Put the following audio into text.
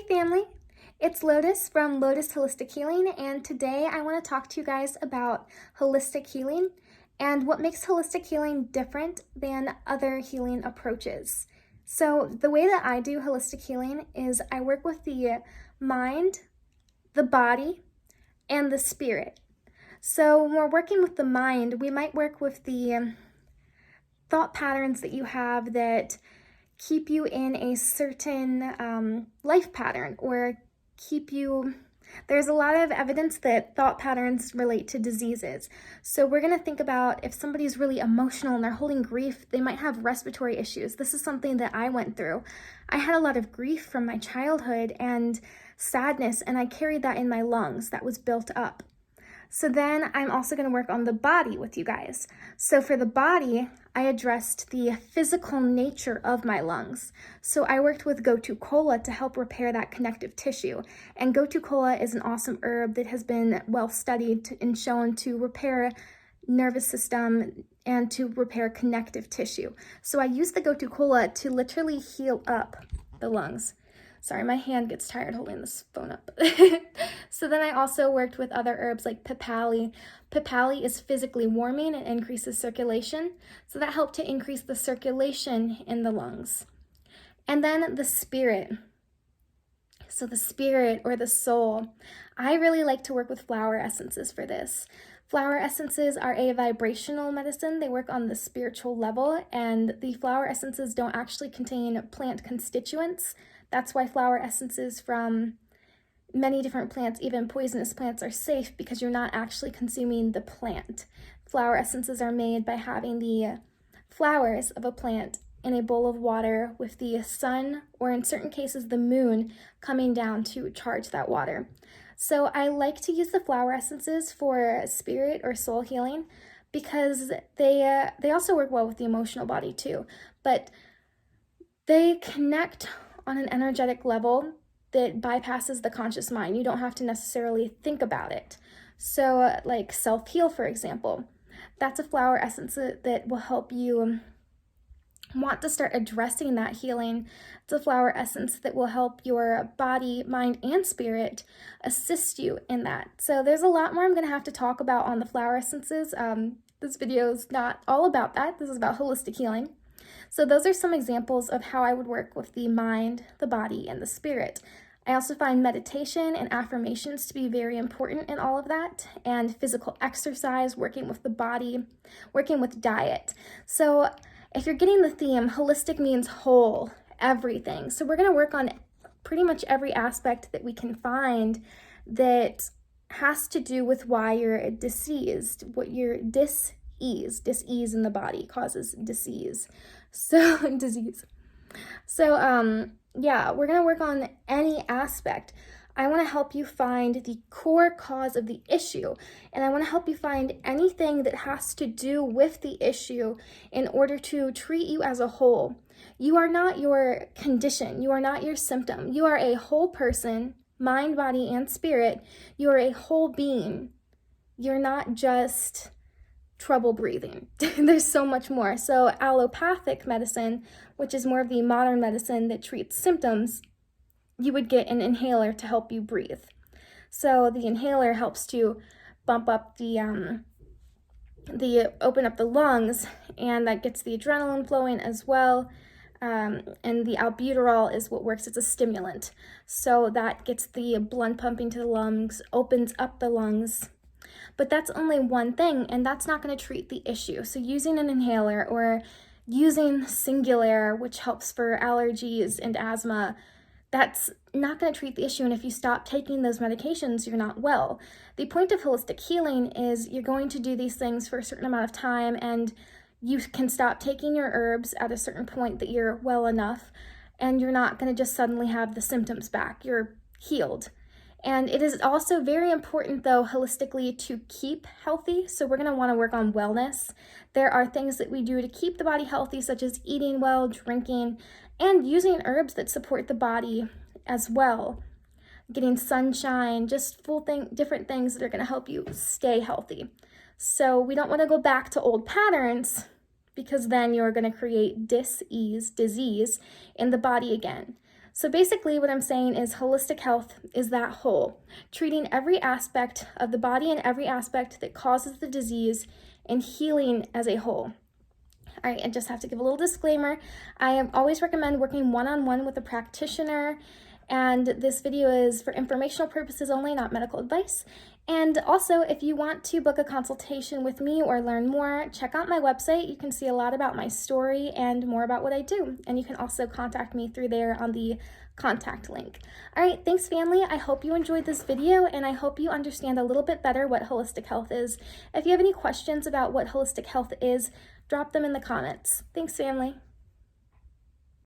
family, it's Lotus from Lotus Holistic Healing, and today I want to talk to you guys about holistic healing and what makes holistic healing different than other healing approaches. So the way that I do holistic healing is I work with the mind, the body, and the spirit. So when we're working with the mind, we might work with the thought patterns that you have that keep you in a certain life pattern or keep you. There's a lot of evidence that thought patterns relate to diseases. So we're going to think about if somebody's really emotional and they're holding grief, they might have respiratory issues. This is something that I went through. I had a lot of grief from my childhood and sadness, and I carried that in my lungs that was built up. So then I'm also going to work on the body with you guys. So for the body, I addressed the physical nature of my lungs. So I worked with Gotu Kola to help repair that connective tissue. And Gotu Kola is an awesome herb that has been well studied and shown to repair nervous system and to repair connective tissue. So I used the Gotu Kola to literally heal up the lungs. Sorry, my hand gets tired holding this phone up. So then I also worked with other herbs like Pipali. Pipali is physically warming and increases circulation. So that helped to increase the circulation in the lungs. And then the spirit. So the spirit or the soul. I really like to work with flower essences for this. Flower essences are a vibrational medicine. They work on the spiritual level, and the flower essences don't actually contain plant constituents. That's why flower essences from many different plants, even poisonous plants, are safe because you're not actually consuming the plant. Flower essences are made by having the flowers of a plant in a bowl of water with the sun, or in certain cases the moon, coming down to charge that water. So I like to use the flower essences for spirit or soul healing because they also work well with the emotional body too, but they connect on an energetic level that bypasses the conscious mind. You don't have to necessarily think about it. So like self-heal, for example, that's a flower essence that will help you want to start addressing that healing. It's a flower essence that will help your body, mind, and spirit assist you in that. So there's a lot more I'm going to have to talk about on the flower essences. This video is not all about that. This is about holistic healing. So those are some examples of how I would work with the mind, the body, and the spirit. I also find meditation and affirmations to be very important in all of that, and physical exercise, working with the body, working with diet. So if you're getting the theme, holistic means whole, everything. So we're going to work on pretty much every aspect that we can find that has to do with why you're diseased, what your dis-ease in the body causes disease. So disease. So yeah, we're going to work on any aspect. I want to help you find the core cause of the issue, and I want to help you find anything that has to do with the issue in order to treat you as a whole. You are not your condition. You are not your symptom. You are a whole person, mind, body, and spirit. You are a whole being. You're not just trouble breathing. There's so much more. So allopathic medicine, which is more of the modern medicine that treats symptoms, you would get an inhaler to help you breathe. So the inhaler helps to bump up the open up the lungs, and that gets the adrenaline flowing as well. And the albuterol is what works as a stimulant. So that gets the blood pumping to the lungs, opens up the lungs. But that's only one thing, and that's not going to treat the issue. So using an inhaler or using Singulair, which helps for allergies and asthma, that's not going to treat the issue. And if you stop taking those medications, you're not well. The point of holistic healing is you're going to do these things for a certain amount of time, and you can stop taking your herbs at a certain point that you're well enough, and you're not going to just suddenly have the symptoms back. You're healed. And it is also very important, though, holistically to keep healthy. So we're going to want to work on wellness. There are things that we do to keep the body healthy, such as eating well, drinking, and using herbs that support the body as well. Getting sunshine, just different things that are going to help you stay healthy. So we don't want to go back to old patterns, because then you're going to create disease in the body again. So basically what I'm saying is holistic health is that whole, treating every aspect of the body and every aspect that causes the disease and healing as a whole. All right, I just have to give a little disclaimer. I always recommend working one-on-one with a practitioner, and this video is for informational purposes only, not medical advice. And also, if you want to book a consultation with me or learn more, check out my website. You can see a lot about my story and more about what I do. And you can also contact me through there on the contact link. All right, thanks family. I hope you enjoyed this video, and I hope you understand a little bit better what holistic health is. If you have any questions about what holistic health is, drop them in the comments. Thanks family.